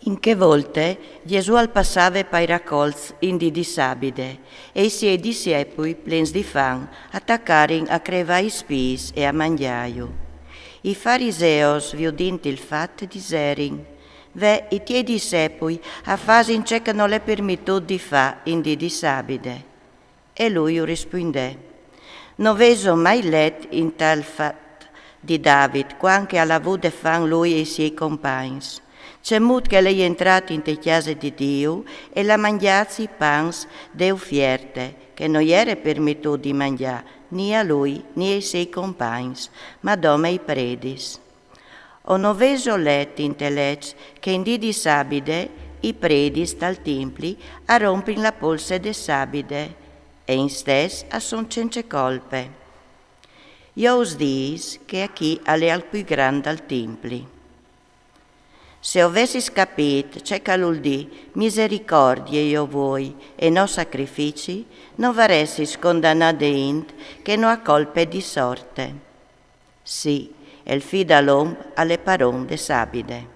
In che volte Gesù al passava per raccolts in di sabide e i suoi discepoli, plens di fan, attaccaren a creva i spis e a mangiaio. I fariseos, viudint il fatto, diserin, ve i tuoi discepoli a fasin ciò che non le permitto di fa in di sabide. E lui rispondè, non veso mai let in tal fatto di David, quanche alla vude fan lui e i suoi compagni. C'è molto che lei è entrato in te chiese di Dio e la mangiazzi pans de offierte, che non era permesso di mangiare né a lui né ai suoi compagni, ma dome i predis. O non veso letto in te legge che in dì di sabide i predis dal templi a rompin la polse de sabide e in stes a son cence colpe. Io os dis che a chi alle al più grande al templi. Se avessi capito ciò che vuol dire misericordie io voi e non sacrifici, non varessi condannate int che non ha colpe di sorte. Sì, il figlio dell'uomo alle parole de sabide.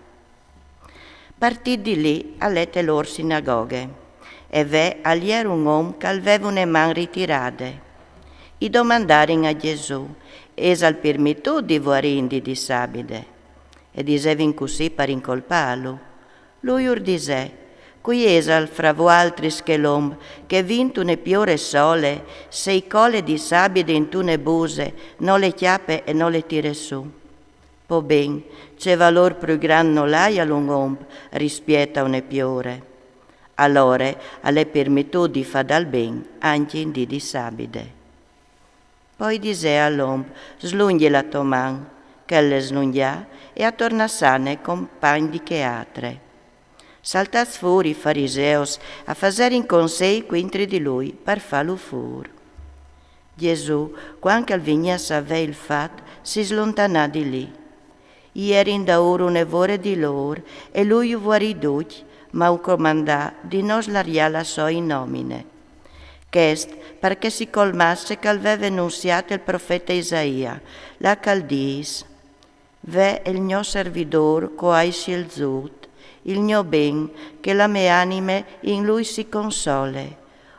Partì di lì all'ete loro sinagoghe e ve aglier un uomo che aveva una mano ritirate. I domandarono a Gesù, es al permitto di vuarindi di sabide? E disevin così per incolparlo. Lui disse, qui esal fra voaltris che l'om, che vinto ne piore sole, se i colle di sabide in tu ne buse, non le chiappe e non le tire su. Po ben, c'è valor più grande non l'hai all'uom rispetto a un piore. Allora, alle permitto di fa dal ben, anche in di sabide. Poi disse all'uom, slunghi la tua man, che le slunghia, e a tornassane compagni che altre. Saltaz fuori i fariseos a fazer in consei quintri di lui per farlo fuori. Gesù, quando al vigna savè il fatto, si slontanò di lì. Ierin da ora un'evore di loro e lui vuoi duc, ma u comandà di non slaria la sua in nomine. Chest perché si colmasse che aveva annunziato il profeta Isaia, la Caldis, ve il mio servidor coai scelzut, il mio ben, che la mia anime in lui si console.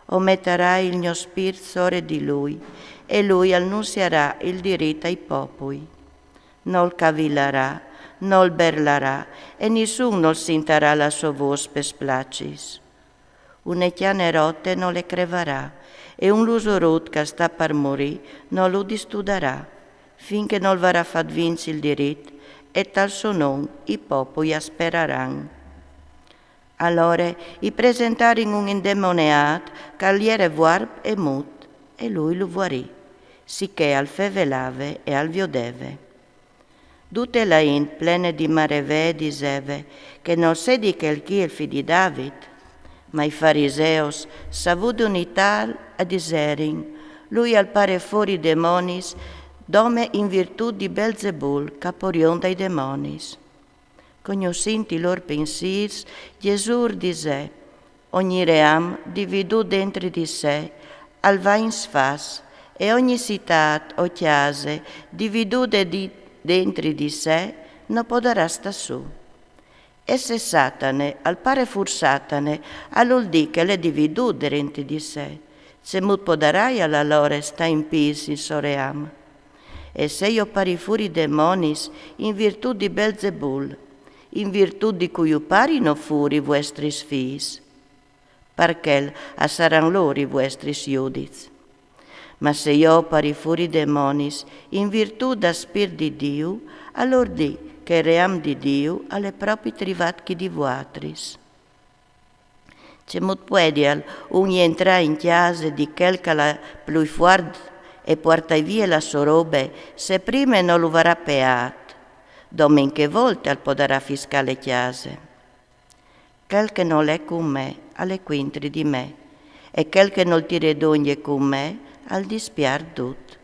O metterà il mio spirito sore di lui, e lui annunzierà il diritto ai popoli. Non cavillerà, non berlerà, e nessuno sentirà la sua voce per splacis. Una chiane rotte non le creverà, e un lusorut che sta per morire non lo distuderà, finché non verrà fatto vincere il diritto, e tal suo nome i popoli aspereranno. Allora i presentarono un indemoniato che gli era vuarp e mut, e lui lo guarì, sicché al fevelave e al viodeve. Tutte la int plene di mareve diceva che non si di che chi è il figlio di David, ma i fariseos s'avuto tal a diserin, lui al pare fuori demonis, dome in virtù di Belzebul, caporion dai demonis. Conoscenti lor pensiers, Gesù disse, ogni ream dividu dentro di sé, al va in sfas, e ogni citat o chiase dividude dentro di sé, non potrà sta su. E se Satane, al pare fur Satane, all'ul di che le dividu dentro di sé, se mut podarai alla lore sta in pisi soream. E se io pari fuori demonis in virtù di Belzebul, in virtù di cui parino fuori vostri fis, perché saranno loro i vostri giudizi. Ma se io pari fuori demonis in virtù da spir di Dio, allora di che il ream di Dio alle proprie trivatchi di vuatris. C'è molto puedial un entrare in chiesa di quel che la più fuori e porta via la sua roba, se prima non lo verrà peat, domenica volte al poderà fiscale chiese. Quel che non è con me, alle quintri di me, e quel che non tira d'ogni con me, al dispiar tut.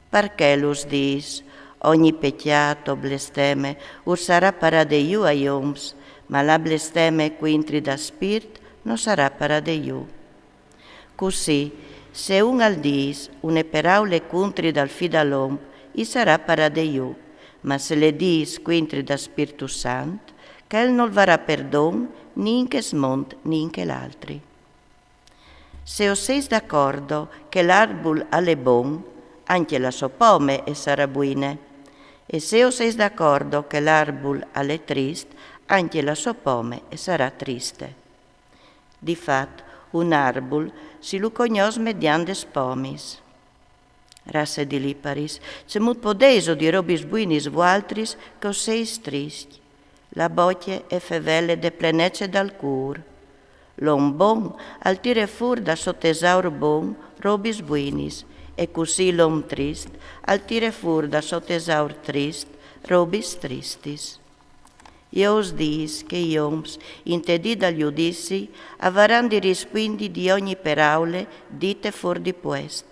Perché los dis, ogni peccato, blesteme, sarà para de iu a ioms, ma la blesteme quintri da spirit non sarà para de iu. Così, se un al dis, une paraule contri dal fidalom, i sarà para de iu, ma se le dis quintri da Spiritu Sant, che non varrà perdon, ninche smont, ninche l'altri. Se o sei d'accordo che l'arbol è buon, anche la sua pome sarà buona. E se o sei d'accordo che l'arbol è triste, anche la sua pome sarà triste. Difatti, un arbol si lo conosce mediante spomis. Rasse di liparis, se mut podeso di robis buinis vualtris, che o seis tristi. La bocche e fevelle de plenece dal cur. L'om bon al tire fur da sottesaur bon robis buinis, e così l'om trist al tire fur da sottesaur trist robis tristis. Io os dis che gli oms, intedì dagli giudizi, avranno di risquindi di ogni paraule dite fur di quest.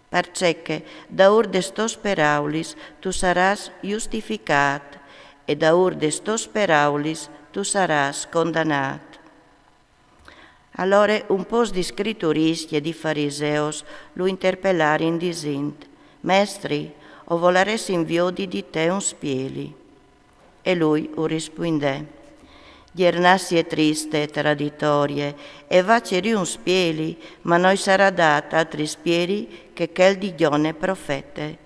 Perché da ur de stos paraulis tu saras giustificat, e da ur de stos paraulis tu saras condannat. Allora un po' di scritturisti e di fariseos lo interpellarono dicendo: Mestri, o volaresi inviodi di te un spieli? E lui rispondè: Gernassie triste e traditorie, e vaceri un spieli, ma noi sarà data altri spieli che quel di Gione profete.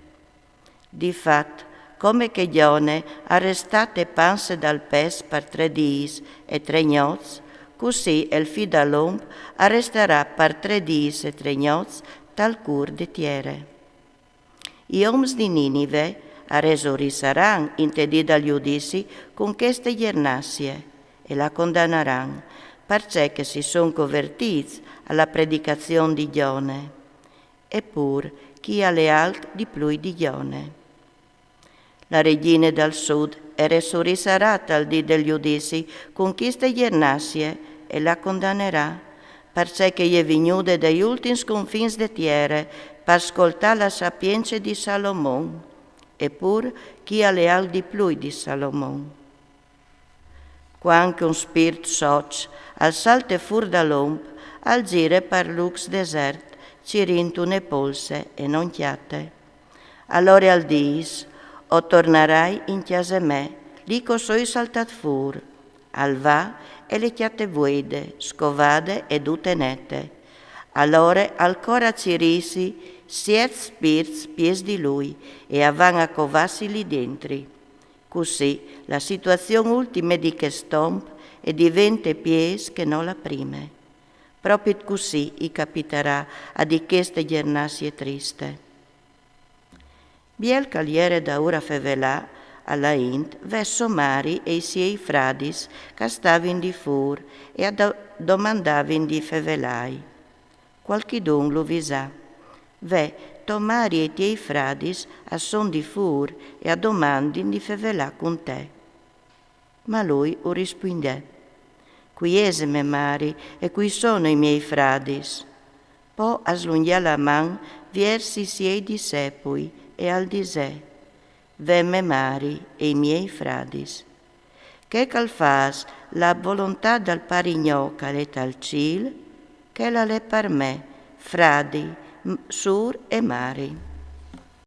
Difatti, come che Gione arrestate panse dal pes per 3 dis e 3 noz, così il figlio dell'uomo arresterà per 3 dis e 3 noz tal cur de tiere. I oms di Ninive arresori saranno intedì dagli giudici con queste gernassie e la condanneranno, perché si sono convertiti alla predicazione di Gione. Eppure, chi ha le alt di più di Gione? La regina del sud arresorisarà al dì degli giudici con queste gernassie e la condannerà, perché è venuta dagli ultimi confini de terra per ascoltare la sapienza di Salomone, eppure chi ha le al di più di Salomone. Quando un spirito soc al salte fur dall'omp, al gire per lux desert, ci rintune polse e non chiate. Allora al dis, o tornerai in chiesa me, lì co soi saltat fur, al va e le chiate vuede, scovade e dutenete. Allora ancora ci risi, siet spirits pies di lui, e avan a covassi lì dentri. Così la situazione ultima di che stomp e diventa pies che non la prime. Proprio così i capiterà a di queste gernassie triste. Biel caliere da ora fevelà alla int verso Mari e i suoi fradis che stavano di fur e domandavano di fevelai. Qualchidun lo visà. Tomari e i tuoi fradis a son di fur e a domandin di fevelà con te. Ma lui rispondè: Quieseme Mari, e qui sono i miei fradis. Poi aslungiò la man verso i suoi discepoli e al disè: Vemme Mari e i miei fradis. Che cal fas la volontà del parignò che è al ciel, che la le per me, fradi, sur e Mari.